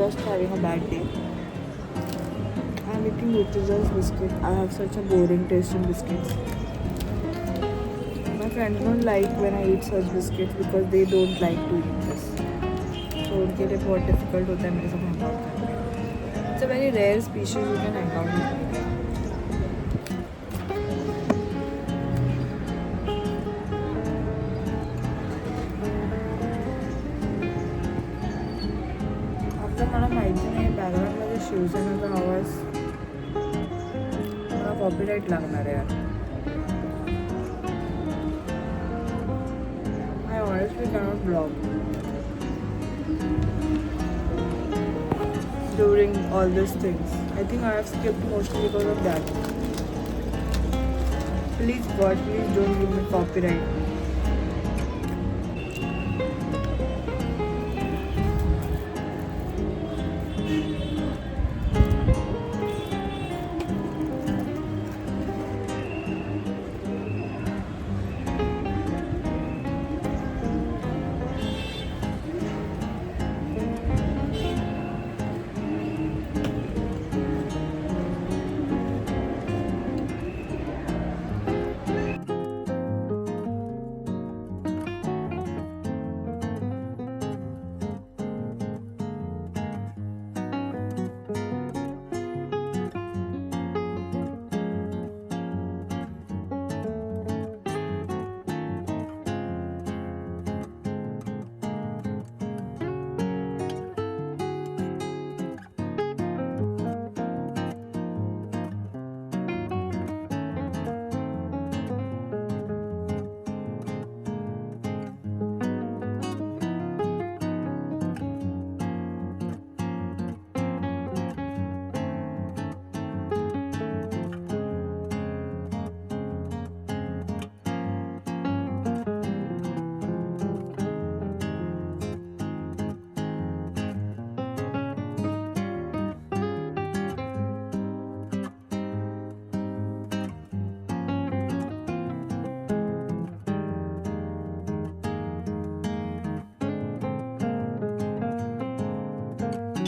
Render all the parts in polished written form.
just having a bad day. I'm eating Nutrigra's biscuit. I have such a boring taste in biscuits. My friends don't like when I eat such biscuits because they don't like to eat this. So उनके लिए बहुत difficult होता है मेरे साथ hang out करना. It's a very rare species who can hang out with me. आता मला माहिती नाही बॅकग्राऊंडमध्ये शिवसेनेचा आवाज मला कॉपीराईट लागणार आहे यार. I honestly cannot vlog during all these things. I think I have skipped mostly because of that. Please God, please don't give me copyright.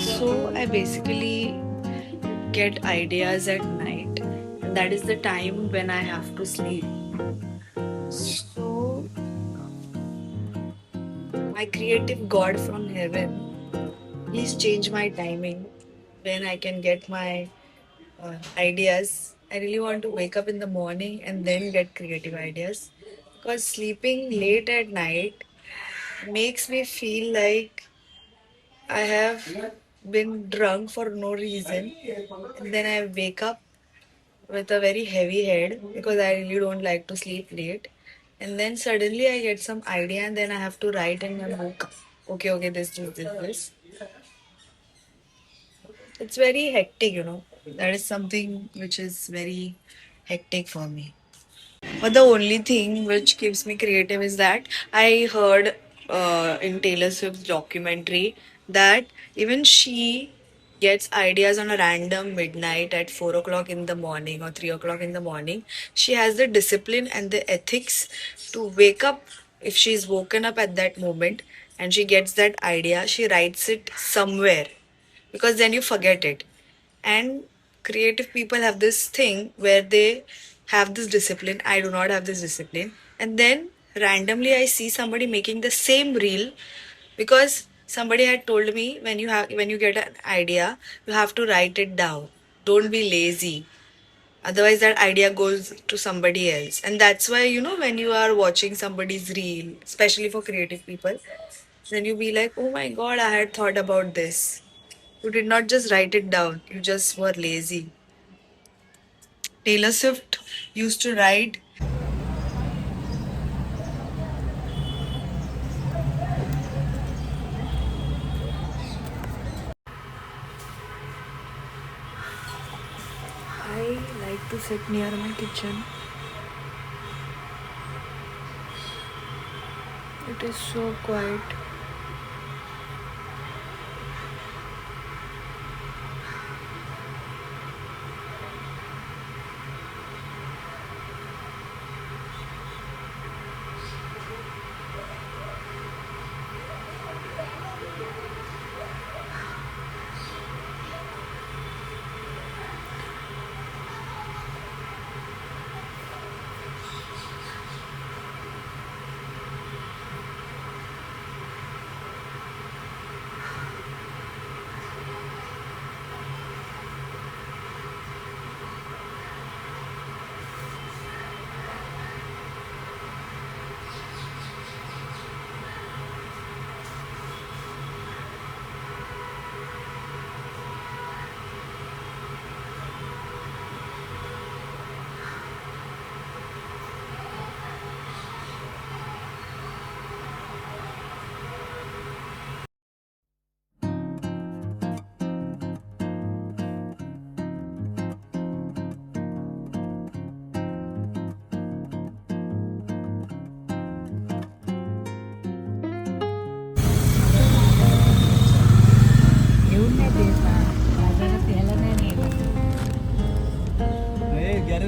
So I basically get ideas at night, and that is the time when I have to sleep. So my creative God from heaven, please change my timing when I can get my ideas. I really want to wake up in the morning and then get creative ideas because sleeping late at night makes me feel like I have been drunk for no reason, and then I wake up with a very heavy head because I really don't like to sleep late. And then suddenly I get some idea, and then I have to write in my book, okay, this. It's very hectic. That is something which is very hectic for me. But the only thing which keeps me creative is that I heard in Taylor Swift's documentary that even she gets ideas on a random midnight at 4 o'clock in the morning or 3 o'clock in the morning. She has the discipline and the ethics to wake up if she's woken up at that moment and she gets that idea, she writes it somewhere because then you forget it. And creative people have this thing where they have this discipline. I do not have this discipline. And then randomly I see somebody making the same reel because somebody had told me when you get an idea, you have to write it down. Don't be lazy. Otherwise that idea goes to somebody else. And that's why, when you are watching somebody's reel, especially for creative people, then you be like, oh my god, I had thought about this. You did not just write it down, you just were lazy. Taylor Swift used to write. I like to sit near my kitchen. It is so quiet.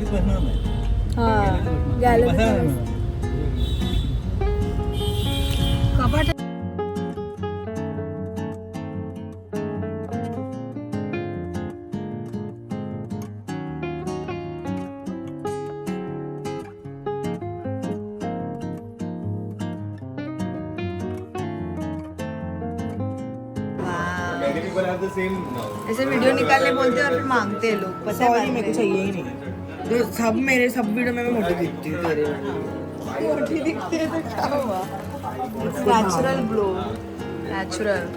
हाँ gallery कपाट ऐसे video निकालने बोलते हैं और फिर मांगते हैं लोग पता है मेरे को चाहिए ही नहीं तो सब वीडियो में मैं मोटी दिखती हूँ तेरे मोटी दिखती है तो क्या हुआ नेचुरल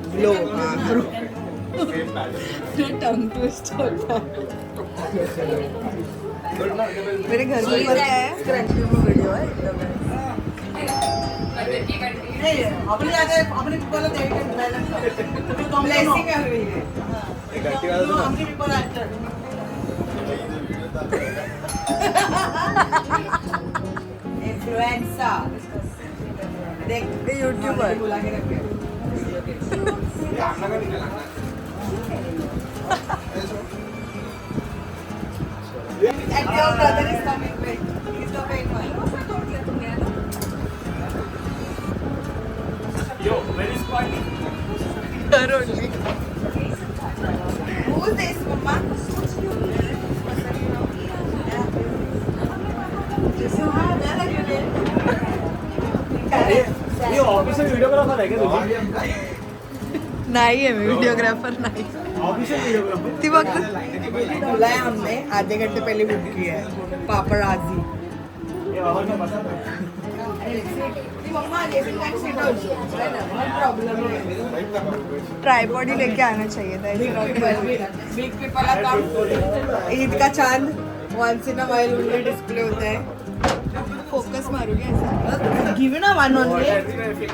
ग्लो टंग ट्विस्ट होता मेरे घर में पता है वीडियो है अपनी आगे अपनी पीपल ब्लेसिंग है अपनी पीपल एक्टर इन्फ्लुएंसर देख यूट्यूबर बुला के रखे and your brother is coming back. He's the main one. Yo, where is party? Here only. Who's this, Mama? ये ऑफिशियल वीडियोग्राफर है क्या तुझे? नहीं है मैं वीडियोग्राफर नहीं ऑफिशियल वीडियोग्राफर ती वक्त बुलाया हमने आधे घंटे पहले बुक किया है पापराजी ये बाबा का पता है ट्राइपॉड ही लेके आना चाहिए था बिग पीपल ईद का चांद once in a while only display होता है फोकस मारोगे ऐसा गिव ना वन ओनली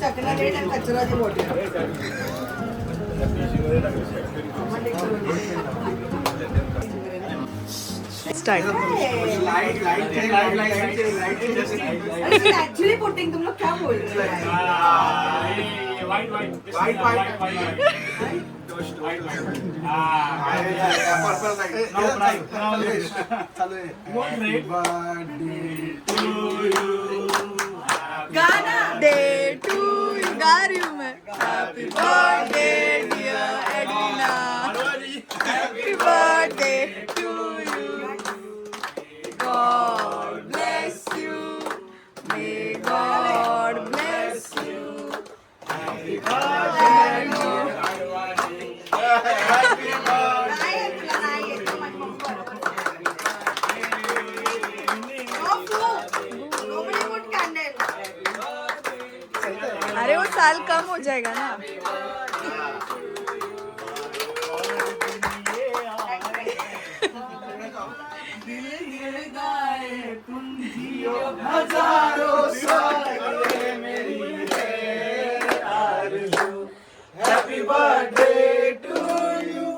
चकना रेड एंड कचरा दी बोटी स्टार्ट एक्चुअली पुटिंग तुम लोग क्या बोल रहे हो वाइट गाना डे टू यू गा रही हूँ मैं happy birthday dear Adina happy birthday to you God bless you may God bless you happy birthday अरे वो साल कम हो जाएगा ना happy birthday to you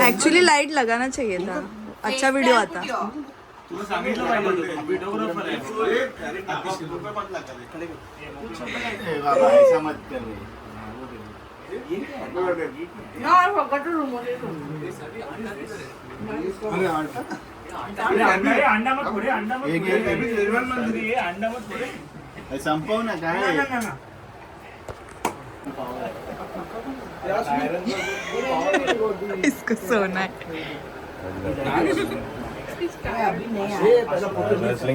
actually light लगाना चाहिए था अच्छा वीडियो आता तुला सांगितलं पाहिजे व्हिडिओग्राफर आहे बाबा ऐसा मत कर अंडा मत फोडे अंडा मत फोडे संपव ना काय इसको सोना है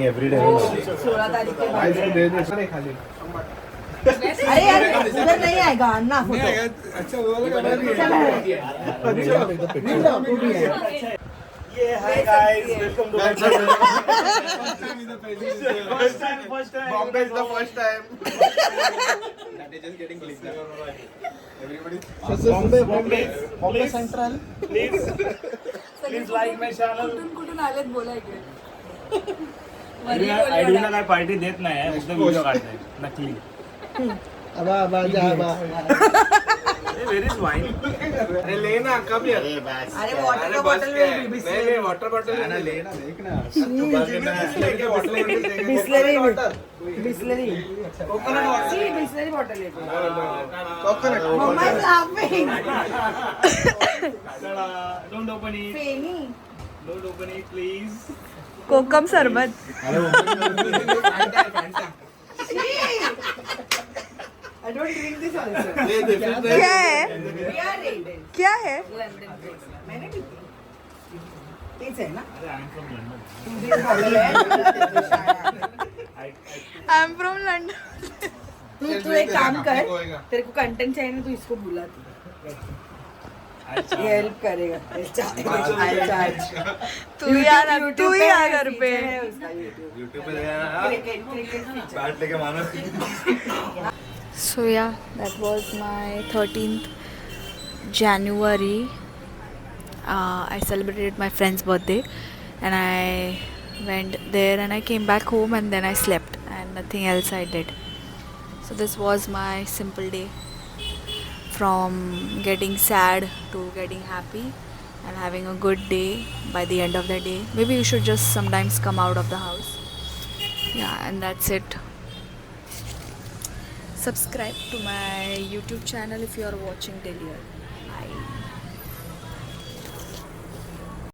एवरीडे 16 तारीख के बाद अरे यार उधर नहीं आएगा अन्ना फोटो अच्छा hi guys welcome to first time Bombay is the first time. That is just getting clicked. Everybody. Bombay Central please like my channel कुठून आलेत बोला इकडे. आयडीला काय पार्टी देत नाही आहे, फक्त व्हिडिओ काढताय नकली व्हेरी इज वाईन अरे लेना कब यार? अरे बस अरे वॉटर का बॉटल नहीं नहीं वाटर बॉटल लेना लेना देखना Bisleri Bisleri coconut water Bisleri bottle coconut mama is laughing. Don't open it feni don't open it please kokum sharbat. I don't drink this also. क्या है? We are rated. क्या है? London Bricks. मैंने भी पी. तेज है ना? अरे आई एम फ्रॉम लंडन तू भी पागल है? I am from London. तू एक काम कर. तेरे को कंटेंट चाहिए ना, तू इसको बुला. ये हेल्प करेगा. तू ही आ घर पे. YouTube पे बैट लेके मानो So yeah, that was my 13th January. I celebrated my friend's birthday and I went there and I came back home and then I slept and nothing else I did. So this was my simple day, from getting sad to getting happy and having a good day by the end of the day. Maybe you should just sometimes come out of the house. Yeah, and that's it. Subscribe to my YouTube channel if you are watching till here.